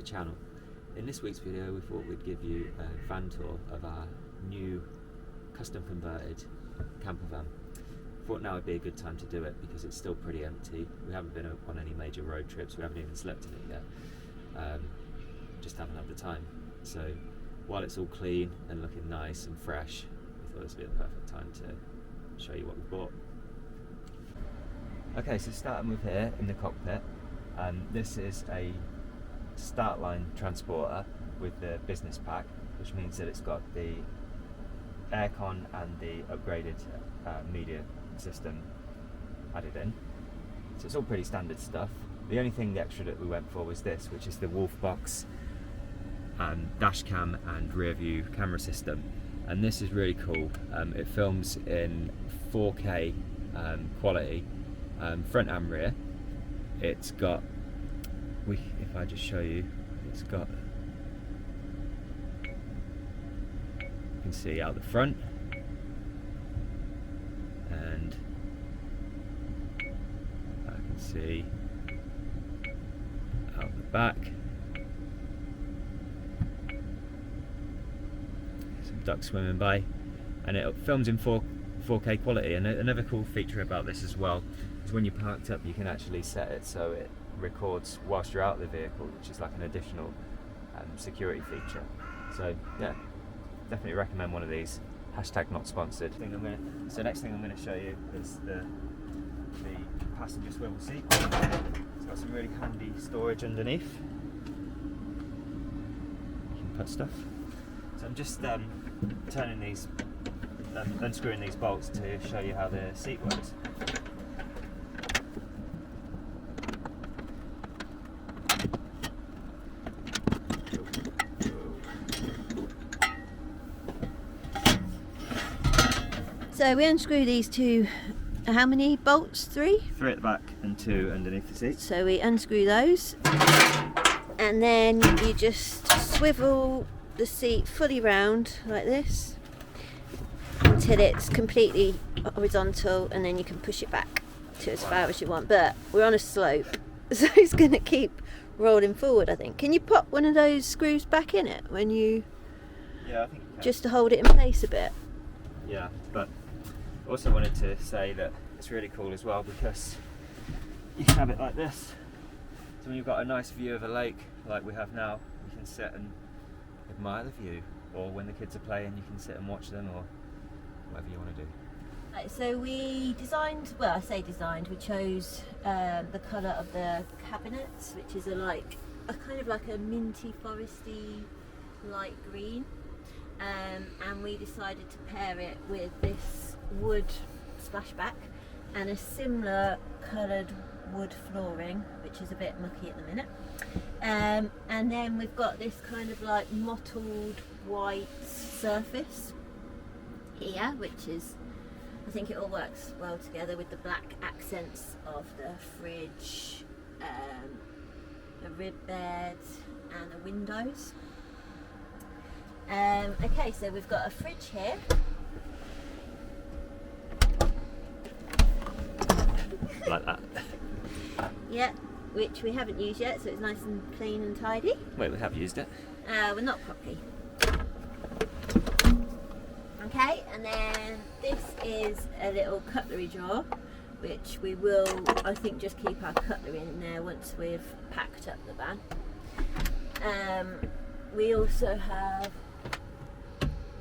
channel. In this week's video we thought we'd give you a van tour of our new custom converted camper van. Thought now would be a good time to do it because it's still pretty empty. We haven't been on any major road trips, we haven't even slept in it yet. Just haven't had the time. So while it's all clean and looking nice and fresh, we thought this would be the perfect time to show you what we bought. Okay, so starting with here in the cockpit, this is a start line transporter with the business pack, which means that it's got the aircon and the upgraded media system added in. So it's all pretty standard stuff. The only thing extra that we went for was this, which is the Wolf Box dash cam and rear view camera system, and this is really cool. It films in 4K quality, front and rear. It's got, if I just show you, it's got, you can see out the front and I can see out the back. Some ducks swimming by, and it films in 4K quality. And another cool feature about this as well is when you're parked up, you can actually set it so it records whilst you're out of the vehicle, which is like an additional security feature. So yeah, definitely recommend one of these. Hashtag not sponsored. So next thing I'm going to show you is the passenger swivel seat. It's got some really handy storage underneath. You can put stuff. So I'm just turning these, unscrewing these bolts to show you how the seat works. So we unscrew these two, how many bolts? Three at the back and 2 underneath the seat. So we unscrew those, and then you just swivel the seat fully round like this until it's completely horizontal, and then you can push it back to as far as you want. But we're on a slope, so it's going to keep rolling forward, I think. Can you pop one of those screws back in it when you... Yeah, I think you can. Just to hold it in place a bit. Yeah, but also wanted to say that it's really cool as well because you can have it like this. So when you've got a nice view of a lake like we have now, you can sit and admire the view, or when the kids are playing you can sit and watch them, or whatever you want to do. Right, so we designed, well I say designed, we chose the colour of the cabinets, which is a kind of like a minty foresty light green. And we decided to pair it with this wood splashback and a similar coloured wood flooring, which is a bit mucky at the minute. And then we've got this kind of like mottled white surface here, which is, I think it all works well together with the black accents of the fridge, the rib bed and the windows. Okay, so we've got a fridge here. Like that. Yeah, which we haven't used yet, so it's nice and clean and tidy. Wait, we have used it. We're not properly. Okay, and then this is a little cutlery drawer, which we will, I think, just keep our cutlery in there once we've packed up the van. We also have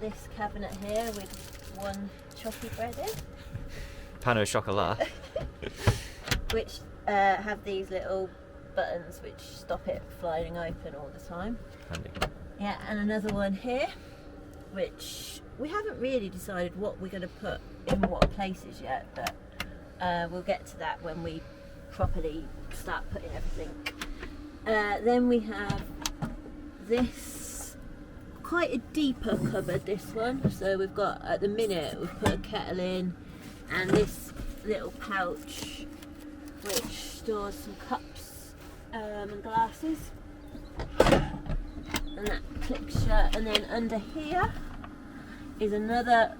this cabinet here with one chocolate bread in. Pan au chocolat. Which have these little buttons which stop it flying open all the time. Handy. Yeah, and another one here, which we haven't really decided what we're going to put in what places yet, but we'll get to that when we properly start putting everything. Then we have this, quite a deeper cupboard, this one. So we've got, at the minute, we've put a kettle in, and this little pouch which stores some cups and glasses, and that clicks shut. And then under here is another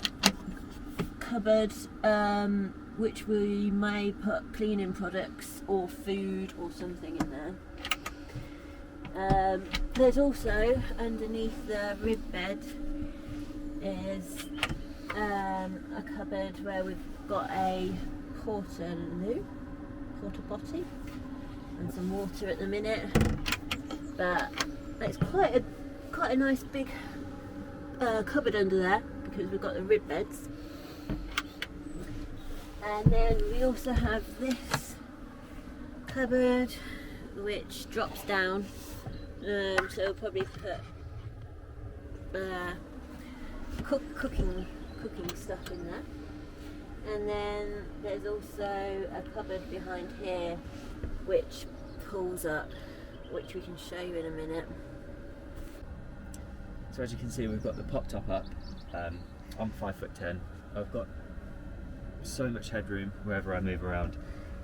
cupboard which we may put cleaning products or food or something in there. There's also underneath the rib bed is a cupboard where we've got a porta potty and some water at the minute, but it's quite a nice big cupboard under there because we've got the rib beds. And then we also have this cupboard which drops down, so we'll probably put cooking stuff in there. And then there's also a cupboard behind here which pulls up, which we can show you in a minute. So as you can see, we've got the pop top up. I'm 5'10". I've got so much headroom wherever I move around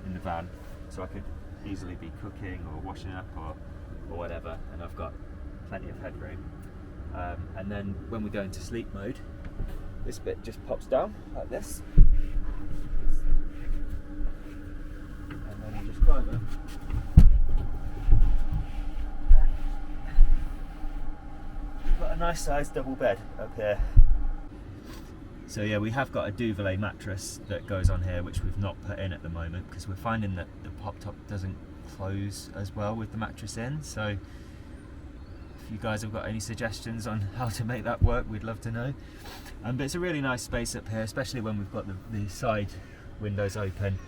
in the van, so I could easily be cooking or washing up or whatever, and I've got plenty of headroom. And then when we go into sleep mode, this bit just pops down like this, and then you just climb up. We've got a nice sized double bed up here. So yeah, we have got a duvet mattress that goes on here, which we've not put in at the moment because we're finding that the pop top doesn't close as well with the mattress in. So if you guys have got any suggestions on how to make that work, we'd love to know. But it's a really nice space up here, especially when we've got the side windows open.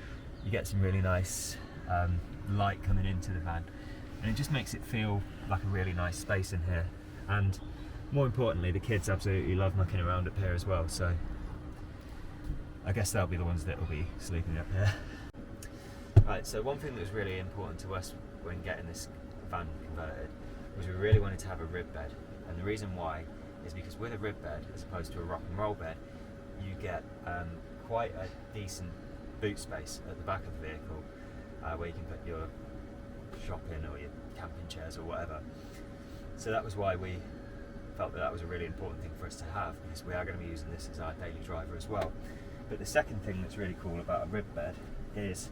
You get some really nice light coming into the van, and it just makes it feel like a really nice space in here. And more importantly, the kids absolutely love mucking around up here as well, so I guess they'll be the ones that will be sleeping up here. Right, so one thing that was really important to us when getting this van converted was we really wanted to have a rib bed, and the reason why is because with a rib bed, as opposed to a rock and roll bed, you get quite a decent boot space at the back of the vehicle where you can put your shopping or your camping chairs or whatever. So that was why we felt that was a really important thing for us to have, because we are going to be using this as our daily driver as well. But the second thing that's really cool about a rib bed is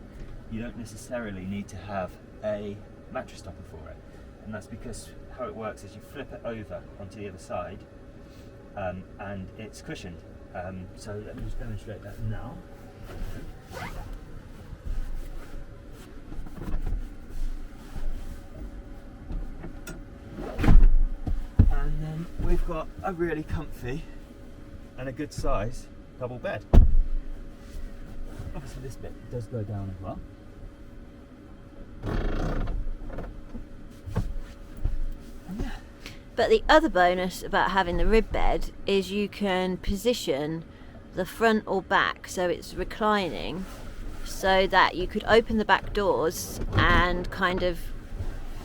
you don't necessarily need to have a mattress topper for it, and that's because how it works is you flip it over onto the other side and it's cushioned. So let me just demonstrate that now. And then we've got a really comfy and a good size double bed. Obviously this bit does go down as well. But the other bonus about having the rib bed is you can position the front or back so it's reclining, so that you could open the back doors and kind of,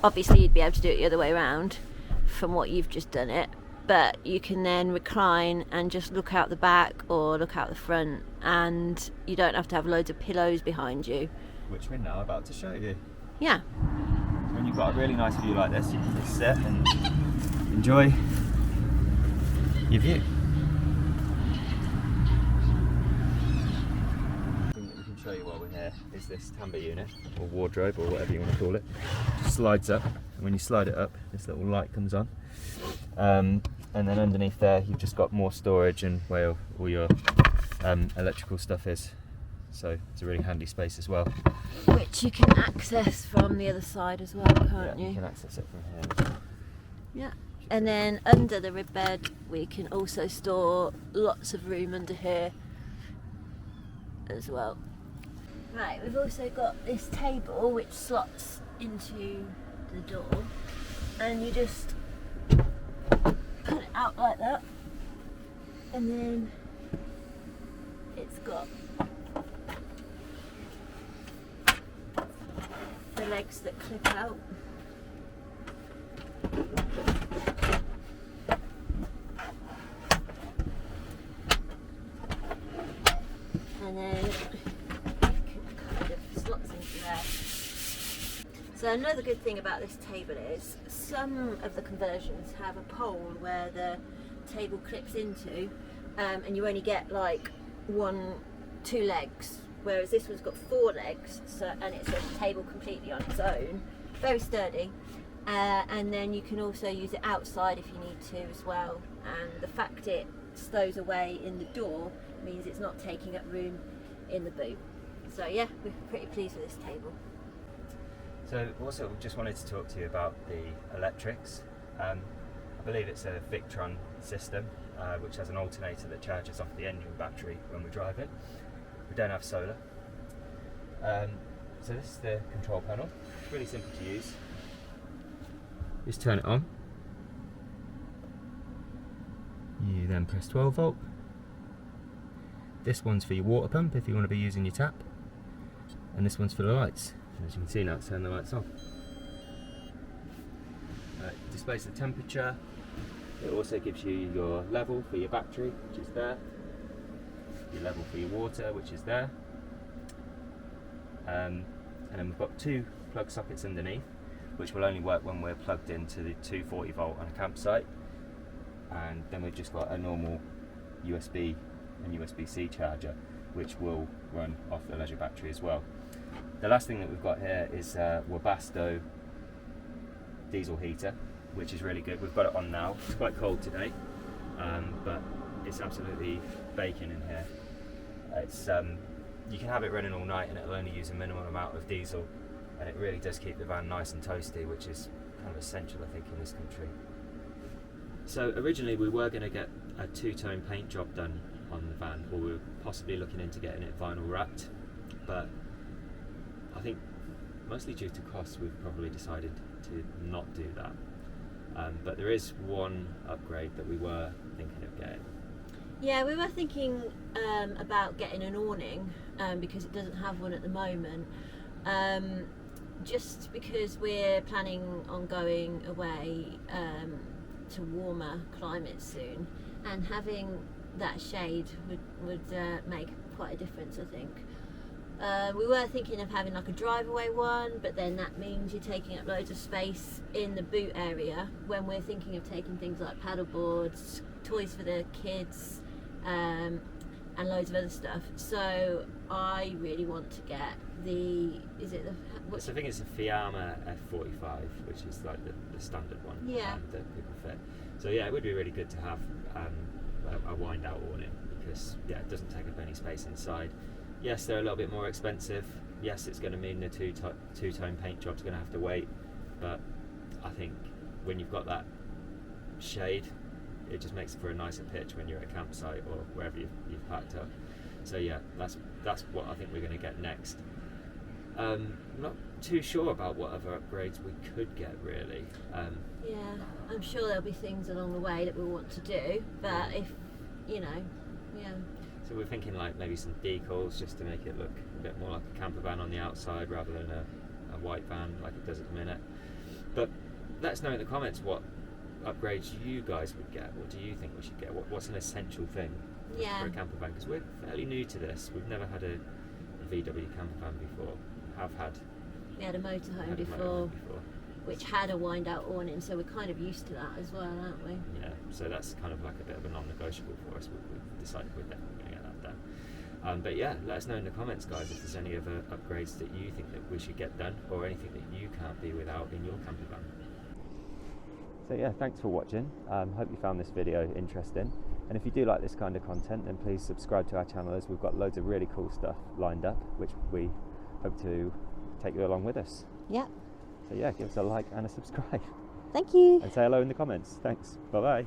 obviously you'd be able to do it the other way around from what you've just done it, but you can then recline and just look out the back or look out the front, and you don't have to have loads of pillows behind you. Which we're now about to show you. Yeah. When you've got a really nice view like this, you can just sit and enjoy your view. The thing that we can show you while we're here is this tambour unit, or wardrobe, or whatever you want to call it. It just slides up, and when you slide it up, this little light comes on. And then underneath there, you've just got more storage and where all your electrical stuff is. So it's a really handy space as well. Which you can access from the other side as well, can't you? You can access it from here. Yeah. And then under the rib bed, we can also store lots of room under here as well. Right, we've also got this table which slots into the door, and you just put it out like that, and then it's got the legs that clip out. And then it kind of slots into there. So another good thing about this table is some of the conversions have a pole where the table clips into, and you only get like 2 legs, whereas this one's got 4 legs, so, and it's a table completely on its own, very sturdy. and then you can also use it outside if you need to as well. And the fact it stows away in the door means it's not taking up room in the boot. So yeah, we're pretty pleased with this table. So also just wanted to talk to you about the electrics. I believe it's a Victron system, which has an alternator that charges off the engine battery when we're driving. We don't have solar. So this is the control panel. It's really simple to use. Just turn it on. You then press 12 volt. This one's for your water pump if you want to be using your tap. And this one's for the lights. As you can see now, it's turning the lights on. It displays the temperature. It also gives you your level for your battery, which is there. Your level for your water, which is there. And then we've got 2 plug sockets underneath, which will only work when we're plugged into the 240 volt on a campsite. And then we've just got a normal USB and USB-C charger, which will run off the leisure battery as well. The last thing that we've got here is Webasto diesel heater, which is really good. We've got it on now. It's quite cold today, but it's absolutely baking in here. It's you can have it running all night and it'll only use a minimum amount of diesel, and it really does keep the van nice and toasty, which is kind of essential, I think, in this country. So originally we were going to get a 2-tone paint job done on the van, or we were possibly looking into getting it vinyl wrapped, but I think mostly due to cost we've probably decided to not do that. But there is one upgrade that we were thinking of getting. Yeah, we were thinking about getting an awning because it doesn't have one at the moment. Just because we're planning on going away to warmer climates soon, and having that shade would make quite a difference, I think. We were thinking of having like a drive-away one, but then that means you're taking up loads of space in the boot area when we're thinking of taking things like paddle boards, toys for the kids, and loads of other stuff. So I really want to get the, So I think it's a Fiamma F45, which is like the standard one. Yeah. That people fit. So yeah, it would be really good to have a wind out awning, because yeah, it doesn't take up any space inside. Yes, they're a little bit more expensive. Yes, it's going to mean the two-tone paint job's going to have to wait, but I think when you've got that shade, it just makes it for a nicer pitch when you're at a campsite or wherever you've packed up. So yeah, that's what I think we're going to get next. I'm not too sure about what other upgrades we could get, really. Yeah, I'm sure there'll be things along the way that we'll want to do, but if, you know, yeah. So we're thinking like maybe some decals, just to make it look a bit more like a camper van on the outside rather than a white van like it does at the minute. But let us know in the comments what upgrades you guys would get. What do you think we should get? What's an essential thing for a camper van? Because we're fairly new to this. We've never had a VW camper van before. We had a motorhome before, which had a wind out awning, so we're kind of used to that as well, aren't we? Yeah, so that's kind of like a bit of a non-negotiable for us. We've decided we're definitely going to get that done. But yeah, let us know in the comments, guys, if there's any other upgrades that you think that we should get done, or anything that you can't be without in your camper van. So yeah, thanks for watching. Hope you found this video interesting. And if you do like this kind of content, then please subscribe to our channel, as we've got loads of really cool stuff lined up, which we hope to take you along with us. Yeah. So yeah, give us a like and a subscribe. Thank you. And say hello in the comments. Thanks. Bye bye.